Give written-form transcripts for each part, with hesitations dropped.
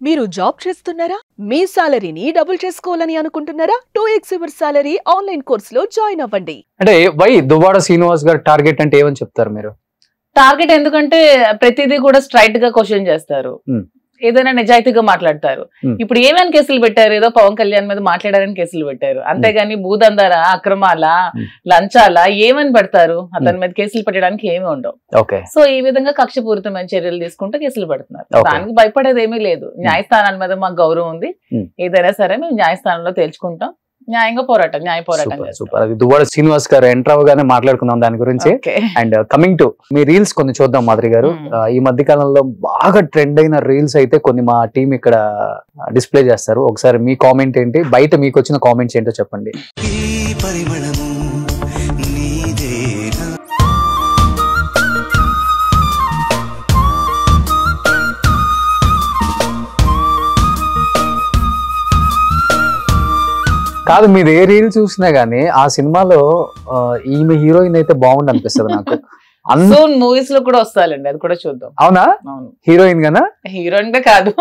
మీరు జాబ్ చేస్తున్నారా? మీ సాలరీని డబుల్ చేసుకోవాలని అనుకుంటున్నారా? 2x యువర్ సాలరీ ఆన్లైన్ కోర్సులో జాయిన్ అవ్వండి. అంటే వై దువ్వాడ శ్రీనివాస్ గారు టార్గెట్ అంటే ఏమని చెప్తారు మీరు? టార్గెట్ ఎందుకంటే ప్రతిదీ కూడా స్ట్రైట్ గా క్వశ్చన్ చేస్తారు, ఏదైనా నిజాయితీగా మాట్లాడతారు. ఇప్పుడు ఏమైనా కేసులు పెట్టారు, ఏదో పవన్ కళ్యాణ్ మీద మాట్లాడారని కేసులు పెట్టారు, అంతేగాని భూదందాల, అక్రమాల, లంచాల ఏమని పెడతారు? అతని మీద కేసులు పెట్టడానికి ఏమి ఉండవు. సో ఈ విధంగా కక్షపూరితమైన చర్యలు తీసుకుంటే కేసులు పెడుతున్నారు. దానికి భయపడేది ఏమీ లేదు. న్యాయస్థానాల మీద మాకు గౌరవం ఉంది. ఏదైనా సరే మేము న్యాయస్థానంలో తేల్చుకుంటాం. న్యాయంగా పోరాటం, న్యాయ పోరాటం. సూపర్. అది దువ్వాడ శ్రీనివాస్ గారు ఎంటర్ అవగానే మాట్లాడుకుందాం దాని గురించి. And coming to me reels కొన్ని చూద్దాం మాధురి గారు. ఈ మధ్య కాలంలో బాగా ట్రెండ్ అయిన రీల్స్ అయితే కొన్ని మా టీం ఇక్కడ డిస్ప్లే చేస్తారు. ఒకసారి మీ కామెంట్ ఏంటి, బయట మీకు వచ్చిన కామెంట్స్ ఏంటో చెప్పండి. కాదు, మీరు ఏ రీల్ చూసినా గానీ ఆ సినిమాలో ఈమె హీరోయిన్ అయితే బాగుంది అనిపిస్తుంది నాకు. మూవీస్ లో కూడా వస్తాయండి, అది కూడా చూద్దాం. అవునా? హీరోయిన్ గానా? హీరోయిన్ గా కాదు,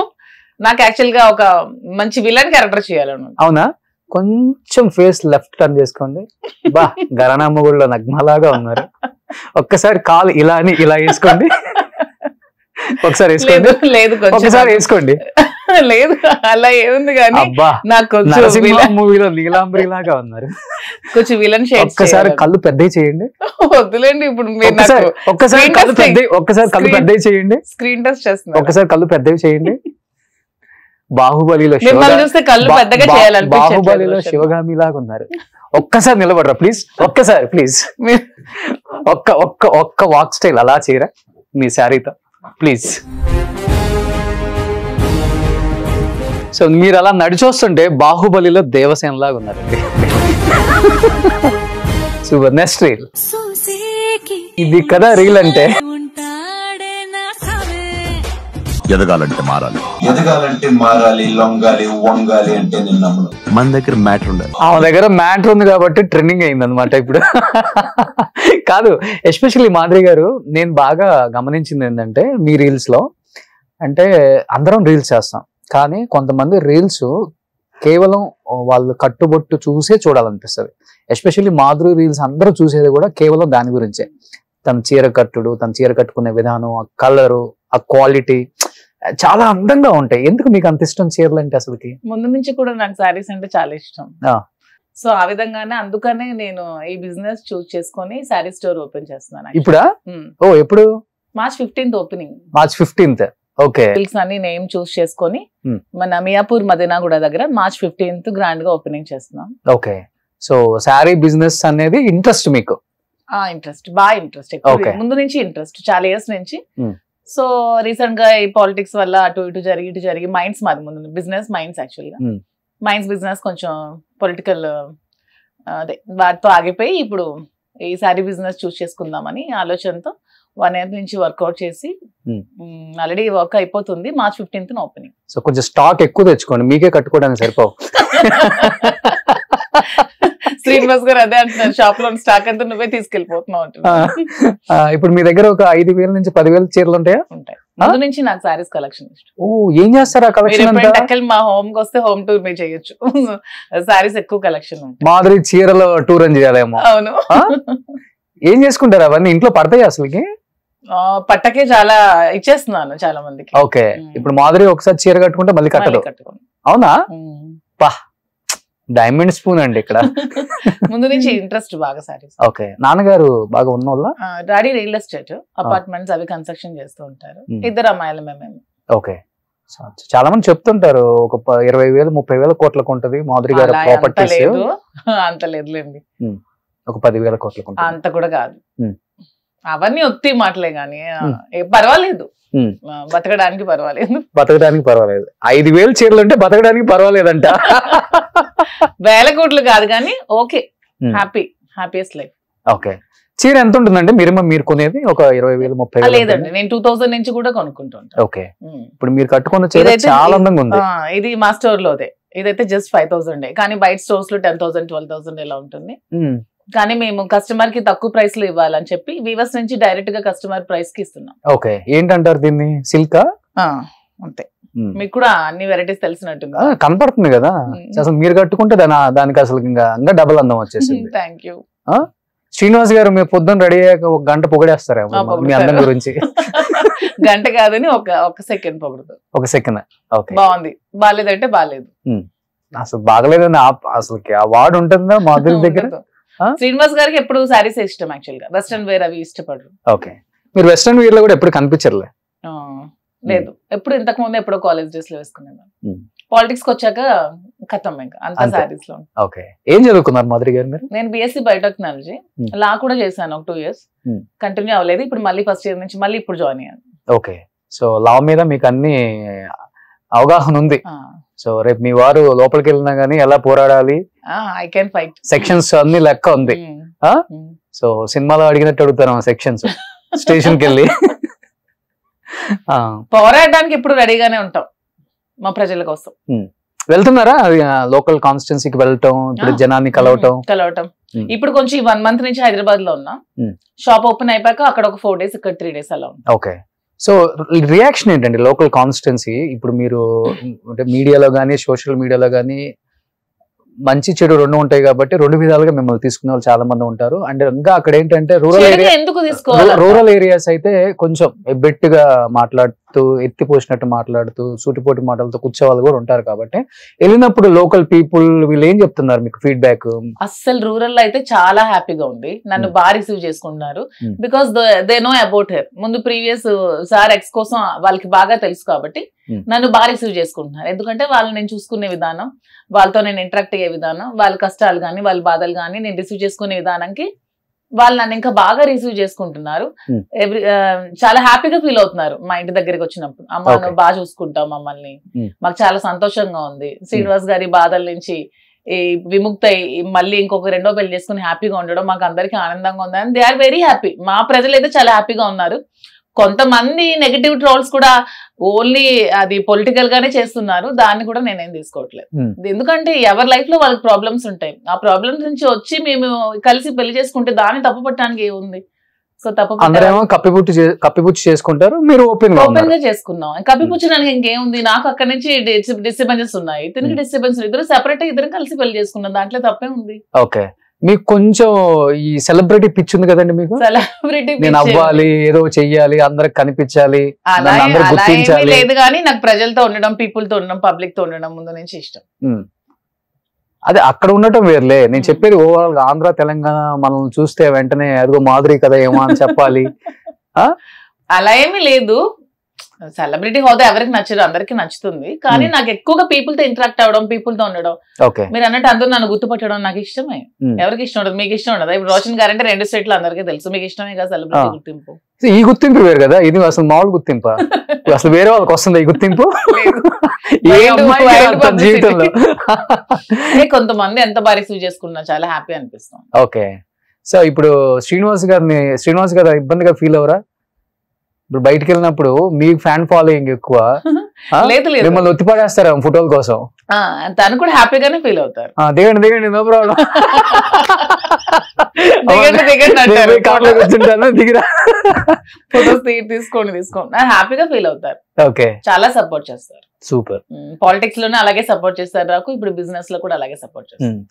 నాకు యాక్చువల్ గా ఒక మంచి విలన్ క్యారెక్టర్ చేయాలను. అవునా? కొంచెం ఫేస్ లెఫ్ట్ టర్న్ చేసుకోండి. బా, గరణమ్మ గుడిలో నగ్మలాగా ఉన్నారు. ఒక్కసారి కాలు ఇలా అని ఇలా వేసుకోండి. ఒకసారి వేసుకోండి. లేదు, ఒకసారి వేసుకోండి. లేదు, అలా ఏముంది కానీ నాకు మూవీలో నీలాంబరి లాగా ఉన్నారు. కొంచెం విలన్ షేడ్. ఒక్కసారి కళ్ళు పెద్దవి చేయండి. వద్దులేండి, ఇప్పుడు ఒక్కసారి కళ్ళు పెద్దవి చేయండి. స్క్రీన్ టెస్ట్ చేస్తున్నా. ఒక్కసారి కళ్ళు పెద్దవి చేయండి. బాహుబలిలో శివగామి లాగా ఉన్నారు. ఒక్కసారి నిలబడరా ప్లీజ్, ఒక్కసారి ప్లీజ్. ఒక్క వాక్ స్టైల్ అలా చేయరా మీ శారీతో ప్లీజ్. సో మీరు అలా నడిచొస్తుంటే బాహుబలిలో దేవసేన లాగా ఉన్నారండి. సూపర్. నెక్స్ట్ రీల్ ఇది కదా. రీల్ అంటే ఎదగాలంటే మారాలి, లొంగాలి, వంగాలి అంటే మన దగ్గర మ్యాటర్ ఉండాలి. ఆమె దగ్గర మ్యాటర్ ఉంది కాబట్టి ట్రెండింగ్ అయింది అనమాట ఇప్పుడు. కాదు, ఎస్పెషల్లీ మాధురి గారు, నేను బాగా గమనించింది ఏంటంటే మీ రీల్స్ లో, అంటే అందరం రీల్స్ చేస్తాం కానీ కొంతమంది రీల్స్ కేవలం వాళ్ళు కట్టుబొట్టు చూసే చూడాలనిపిస్తుంది. ఎస్పెషల్లీ మాధురి రీల్స్ అందరూ చూసేది కూడా కేవలం దాని గురించే. తన చీర కట్టుడు, తన చీర కట్టుకునే విధానం, ఆ కలరు, ఆ క్వాలిటీ చాలా అందంగా ఉంటాయి. ఎందుకు మీకు అంత ఇష్టం చీరలు అంటే? అసలుకి ముందు నుంచి కూడా నాకు శారీస్ అంటే చాలా ఇష్టం. సో ఆ విధంగానే అందుకనే నేను ఈ బిజినెస్ చూస్ చేసుకొని శారీ స్టోర్ ఓపెన్ చేస్తున్నాను. ఇప్పుడా? ఓ, ఎప్పుడు? March 15th opening. March 15th. Okay. అని నేమ్ చూస్ చేసుకొని మన మియాపూర్ మదీనాగూడ దగ్గర మార్చ్ 15th గ్రాండ్ గా ఓపెనింగ్ చేస్తున్నాం. ఓకే. సో శారీ బిజినెస్ అనేది ఇంట్రెస్ట్ మీకు? ఇంట్రెస్ట్, బాగా ఇంట్రెస్ట్. ముందు నుంచి ఇంట్రెస్ట్, చాలా ఇయర్స్ నుంచి. సో రీసెంట్ గా ఈ పాలిటిక్స్ వల్ల అటు ఇటు జరిగి మైండ్స్, మాది ముందు బిజినెస్ మైండ్స్, యాక్చువల్ గా మైండ్స్ బిజినెస్ కొంచెం పొలిటికల్ అదే వాటితో ఆగిపోయి ఇప్పుడు ఈ శారీ బిజినెస్ చూస్ చేసుకుందామని ఆలోచనతో 1 year నుంచి వర్కౌట్ చేసి ఆల్రెడీ వర్క్ అయిపోతుంది. March 15th opening. సో కొంచెం స్టాక్ ఎక్కువ తెచ్చుకోండి, మీకే కట్టుకోవడానికి సరిపోవు. శ్రీనివాస్ గారు అదే అంటున్నారు, షాప్ లో స్టాక్ అంతా నువ్వే తీసుకెళ్లిపోతున్నావు అంటున్నారు. ఇప్పుడు మీ దగ్గర ఒక 5,000 నుంచి 10,000 చీరలు ఉంటాయా? ఉంటాయి. ముందు నుంచి నాకు సారీస్ కలెక్షన్ ఇష్టం. ఓ, ఏం చేస్తారు ఆ కలెక్షన్? మా హోమ్ కి వస్తే హోమ్ టూర్ మీరు చేయొచ్చు. సారీస్ ఎక్కువ కలెక్షన్ ఉంటాయి. మాధురి చీరలో టూర్ అని చేయాలేమో. అవును. ఏం చేసుకుంటారు అవన్నీ? ఇంట్లో పడతాయి అసలుకి? పట్టకే చాలా ఇచ్చేస్తున్నాను చాలా మందికి. ఓకే. ఇప్పుడు మాధురి ఒకసారి చీర కట్టుకుంటే మళ్ళీ కట్టదు. అవునా? పా, డైమండ్ స్పూన్ అండి ఇక్కడ. ముందు నుంచి ఇంట్రెస్ట్ బాగా సారీస్. ఓకే. నాన్నగారు బాగా ఉన్న వాళ్ళ? డాడీ రియల్ ఎస్టేట్, అపార్ట్మెంట్స్ అవి కన్స్ట్రక్షన్ చేస్తూ ఉంటారు. 2 అమ్మాయిలు మేము. ఓకే. చాలా మంది చెప్తుంటారు ఒక 20,000 30,000 కోట్లకు ఉంటది మాధురి గారు ప్రాపర్టీస్. అంత లేదులేండి, ఒక 10,000 కోట్లకు. అంత కూడా కాదు, అవన్నీ ఒత్తి మాటలే గానీ పర్వాలేదు, బతకడానికి పర్వాలేదు. 5,000 చీరలు అంటే బతకడానికి పర్వాలేదంట. 1000 కోట్లు కాదు కానీ ఓకే, హ్యాపీయెస్ట్ లైఫ్. ఓకే. చీర ఎంత ఉంటుందండి మినిమం మీరు కొనేది? ఒక 20,000 30,000? లేదండి, నేను 2000 నుంచి కూడా కొనుక్కుంటాను. ఓకే. ఇప్పుడు మీరు కట్టుకున్న చీర చాలా అందంగా ఉంది. ఇది మా స్టోర్ లోదే. ఇదైతే జస్ట్ 5,000, కానీ బయట స్టోర్స్ లో 10,000 12,000 ఇలా ఉంటుంది. కానీ మేము కస్టమర్ కి తక్కువ ప్రైస్ లో ఇవ్వాలని చెప్పి వీవర్స్ నుంచి డైరెక్ట్ గా కస్టమర్ ప్రైస్ కి ఇస్తున్నాం. ఓకే. ఏంటంటారు దీన్ని? సిల్కా? అంతే. మీకు కూడా అన్ని వెరైటీస్ తెలిసినట్టుంది. కనపడుతుంది కదా అసలు మీరు కట్టుకుంటే దానికి అసలు ఇంకా డబుల్ అందం వచ్చేసింది. Thank you. శ్రీనివాస్ గారు మీరు పొద్దున్న రెడీ అయ్యాక 1 గంట పొగిడేస్తారేమో మీ అందం గురించి. గంట కాదని ఒక సెకండ్ పొగడదు. 1 సెకండ్. ఓకే బాగుంది, బాగాలేదంటే బాగాలేదు. అసలు బాగలేదని అసలు ఆ వార్డ్ ఉంటుందా మాధురి దగ్గర? శ్రీనివాస్ గారికి ఎప్పుడు శారీస్ ఇష్టం, యాక్చువల్ గా వెస్ట్రన్ వేర్ అవి ఇష్టపడరు. ఓకే, మీరు వెస్ట్రన్ వేర్ లో కూడా ఎప్పుడు కనిపించరులే? లేదు, ఎప్పుడు ఇంతకు ముందు ఎప్పుడో కాలేజ్ డ్రెస్ లో వేసుకున్నాను. పాలిటిక్స్ కి వచ్చాక ఖతం ఇంకా అంతా శారీస్ లో. ఓకే, ఏం చదువుకున్నారు మాధురి గారు మీరు? నేను బిఎస్సీ బయోటెక్నాలజీ, లా కూడా చేశాను ఒక 2 years, కంటిన్యూ అవ్వలేదు. ఇప్పుడు మళ్ళీ ఫస్ట్ ఇయర్ నుంచి మళ్ళీ ఇప్పుడు జాయిన్ అయ్యాను. ఓకే, సో లా మీద మీకు అన్ని అవగాహన ఉంది. సో రేపు మీ వారు లోపలికి వెళ్ళినా గానీ ఎలా పోరాడాలి, ఐ కెన్ ఫైట్, సెక్షన్స్ అన్ని లెక్క ఉంది. సో సినిమాలో అడిగినట్టు అడుగుతారు సెక్షన్స్ స్టేషన్ కి వెళ్ళి. పోరాడడానికి ఎప్పుడు రెడీగానే ఉంటాం మా ప్రజల కోసం. వెళ్తున్నారా లోకల్ కాన్స్టిట్యున్సీకి వెళ్ళటం, ఇప్పుడు జనాన్ని కలవటం? ఇప్పుడు కొంచెం 1 month నుంచి హైదరాబాద్ లో ఉన్నా. షాప్ ఓపెన్ అయిపోయాక అక్కడ ఒక 4 days, ఇక్కడ 3 days అలా ఉంది. ఓకే, సో రియాక్షన్ ఏంటండి లోకల్ కాన్స్టిట్యున్సీ? ఇప్పుడు మీరు అంటే మీడియాలో కానీ సోషల్ మీడియాలో కానీ మంచి చెడు 2 ఉంటాయి కాబట్టి 2 విధాలుగా మిమ్మల్ని తీసుకునే వాళ్ళు చాలా మంది ఉంటారు. అండ్ ఇంకా అక్కడ ఏంటంటే రూరల్ ఏరియాస్ అయితే కొంచెం ఎబ్బెట్టుగా మాట్లాడుతూ, ఎత్తిపోసినట్టు మాట్లాడుతూ, సూటిపోటి మాటలతో కూర్చో వాళ్ళు కూడా ఉంటారు. కాబట్టి వెళ్ళినప్పుడు లోకల్ పీపుల్ వీళ్ళు ఏం చెప్తున్నారు మీకు ఫీడ్బ్యాక్? అస్సలు రూరల్ లో అయితే చాలా హ్యాపీగా ఉంది, నన్ను బాగా రిసీవ్ చేసుకుంటున్నారు. Because they know about her. ముందు ప్రీవియస్ సార్ ఎక్స్ కోసం వాళ్ళకి బాగా తెలుసు కాబట్టి నన్ను బాగా రిసీవ్ చేసుకుంటున్నారు. ఎందుకంటే వాళ్ళని నేను చూసుకునే విధానం, వాళ్ళతో నేను ఇంటరాక్ట్ అయ్యే విధానం, వాళ్ళ కష్టాలు కానీ వాళ్ళ బాధలు కానీ నేను రిసీవ్ చేసుకునే విధానానికి వాళ్ళు నన్ను ఇంకా బాగా రిసీవ్ చేసుకుంటున్నారు. చాలా హ్యాపీగా ఫీల్ అవుతున్నారు మా ఇంటి దగ్గరికి వచ్చినప్పుడు. అమ్మ నువ్వు బాగా చూసుకుంటావు మమ్మల్ని, మాకు చాలా సంతోషంగా ఉంది. శ్రీనివాస్ గారి బాధల నుంచి విముక్తి మళ్ళీ ఇంకొక 2వ పెళ్లి చేసుకుని హ్యాపీగా ఉండడం మాకు అందరికీ ఆనందంగా ఉంది. And they are very happy. మా ప్రజలు అయితే చాలా హ్యాపీగా ఉన్నారు. కొంతమంది నెగటివ్ ట్రోల్స్ కూడా ఓన్లీ అది పొలిటికల్ గానే చేస్తున్నారు, దాన్ని కూడా నేనేం తీసుకోవట్లేదు. ఎందుకంటే ఎవరి లైఫ్ లో వాళ్ళకి ప్రాబ్లమ్స్ ఉంటాయి. ఆ ప్రాబ్లమ్స్ నుంచి వచ్చి మేము కలిసి పెళ్లి చేసుకుంటే దాన్ని తప్పు పట్టడానికి ఏముంది? సో కప్పిపుచ్చి చేసుకుంటారు, మీరు ఓపెన్ గా చేసుకున్నాం. కప్పిపుచ్చడానికి ఇంకేముంది? నాకు అక్కడ నుంచి డిస్టర్బెన్సెస్ ఉన్నాయి, తిరిగి డిస్టర్బెన్స్, ఇద్దరు సెపరేట్ ఇద్దరు కలిసి పెళ్లి చేసుకున్నాం, దాంట్లో తప్పే ఉంది. ఓకే, మీకు కొంచెం ఈ సెలబ్రిటీ పిచ్ ఉంది కదండి మీకు? నేను అవ్వాలి, ఏదో చెయ్యాలి, అందరికి కనిపించాలి, గుర్తించాలి. లేదు కానీ నాకు ప్రజలతో ఉండడం, పీపుల్ తో ఉండడం, పబ్లిక్ తో ఉండడం ముందు నుంచి ఇష్టం. అదే అక్కడ ఉండటం వేర్లే, నేను చెప్పేది ఓవరాల్ గా ఆంధ్ర తెలంగాణ మనం చూస్తే వెంటనే అదిగో మాధురి కదా ఏమో అని చెప్పాలి. అలా ఏమీ లేదు. సెలబ్రిటీ హోదా ఎవరికి నచ్చదు, అందరికి నచ్చుతుంది. కానీ నాకు ఎక్కువగా పీపుల్ తో ఇంటరాక్ట్ అవ్వడం, పీపుల్ తో ఉండడం. మీరు అన్నట్టు అందరూ నన్ను గుర్తుపట్టడం నాకు ఇష్టమే. ఎవరికి ఇష్టం ఉండదు? మీకు ఇష్టం ఉండదు? ఇప్పుడు రోషన్ గారు అంటే 2 స్టేట్లు అందరికీ తెలుసు, మీకు ఇష్టమే కదా సెలబ్రిటీ గుర్తింపు. ఈ గుర్తింపు వేరు కదా, ఇది అసలు మామూలు గుర్తింపు. అసలు వేరే వాళ్ళకి వస్తుంది ఈ గుర్తింపు జీవితంలో. కొంతమంది ఎంత బాగా రిసీవ్ చేసుకున్నా చాలా హ్యాపీ అనిపిస్తుంది. ఓకే, సో ఇప్పుడు శ్రీనివాస్ గారు ఇబ్బందిగా ఫీల్ అవరా? ఇప్పుడు బయటకు వెళ్ళినప్పుడు మీకు ఫ్యాన్ ఫాలోయింగ్ ఎక్కువ, మిమ్మల్ని ఒత్తిపడేస్తారా ఫోటోల కోసం? తను కూడా హ్యాపీగానే ఫీల్ అవుతారు. దిగండి నో ప్రాబ్లం, దిగిరా ఫోటోస్ తీసుకోండి హ్యాపీగా ఫీల్ అవుతారు. ఓకే, చాలా సపోర్ట్ చేస్తారు. సూపర్. పాలిటిక్స్ లోనే అలాగే సపోర్ట్ చేస్తారు నాకు, ఇప్పుడు బిజినెస్ లో కూడా అలాగే సపోర్ట్ చేస్తారు.